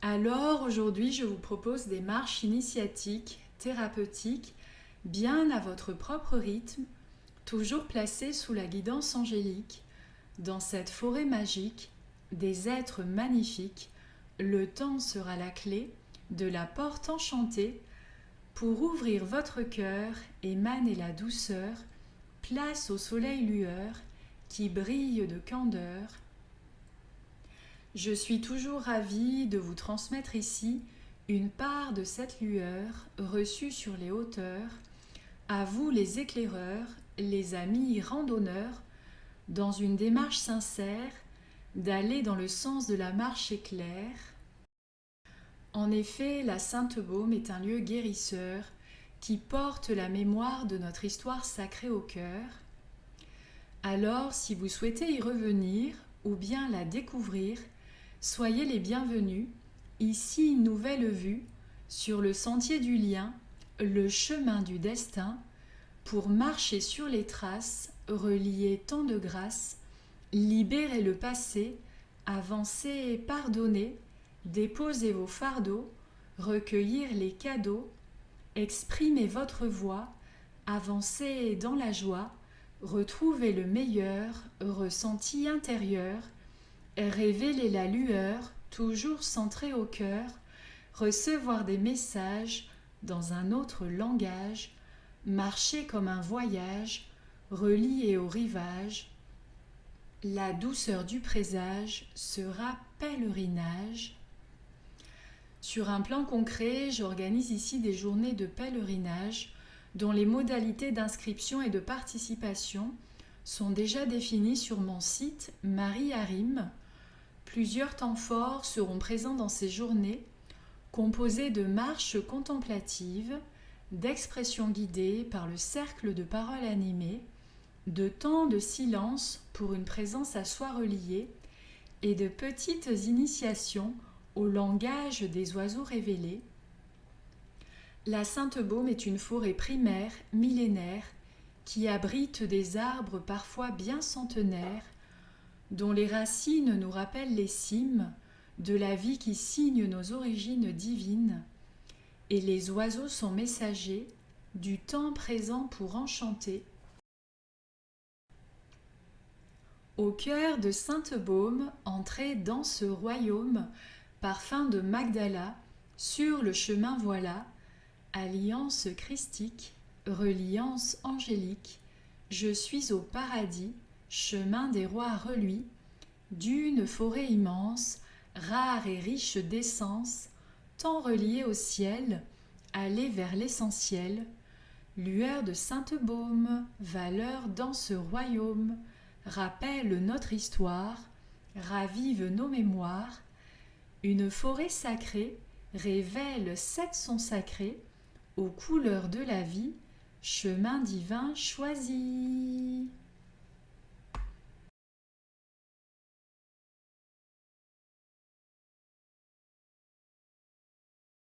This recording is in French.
Alors aujourd'hui, je vous propose des marches initiatiques, thérapeutiques, bien à votre propre rythme, toujours placées sous la guidance angélique, dans cette forêt magique, des êtres magnifiques. Le temps sera la clé de la porte enchantée pour ouvrir votre cœur, émaner la douceur, place au soleil lueur qui brille de candeur. Je suis toujours ravie de vous transmettre ici une part de cette lueur reçue sur les hauteurs, à vous les éclaireurs, les amis randonneurs, dans une démarche sincère d'aller dans le sens de la marche éclair. En effet, la Sainte-Baume est un lieu guérisseur qui porte la mémoire de notre histoire sacrée au cœur. Alors, si vous souhaitez y revenir ou bien la découvrir, soyez les bienvenus, ici une nouvelle vue, sur le sentier du lien, le chemin du destin, pour marcher sur les traces, relier tant de grâce, libérer le passé, avancer, pardonner, déposer vos fardeaux, recueillir les cadeaux, exprimer votre voix, avancer dans la joie, retrouver le meilleur ressenti intérieur, révéler la lueur, toujours centrée au cœur, recevoir des messages dans un autre langage, marcher comme un voyage, relié au rivage. La douceur du présage sera pèlerinage. Sur un plan concret, j'organise ici des journées de pèlerinage dont les modalités d'inscription et de participation sont déjà définies sur mon site Marie Harim. Plusieurs temps forts seront présents dans ces journées, composées de marches contemplatives, d'expressions guidées par le cercle de paroles animées, de temps de silence pour une présence à soi reliée et de petites initiations au langage des oiseaux révélés. La Sainte-Baume est une forêt primaire, millénaire, qui abrite des arbres parfois bien centenaires, dont les racines nous rappellent les cimes de la vie qui signe nos origines divines, et les oiseaux sont messagers du temps présent pour enchanter. Au cœur de Sainte-Baume, entrez dans ce royaume, parfum de Magdala, sur le chemin voilà, alliance christique, reliance angélique, je suis au paradis, chemin des rois reluits, d'une forêt immense, rare et riche d'essence, tant reliée au ciel, aller vers l'essentiel, lueur de Sainte-Baume, valeur dans ce royaume, rappelle notre histoire, ravive nos mémoires, une forêt sacrée révèle sept sons sacrés, aux couleurs de la vie, chemin divin choisi.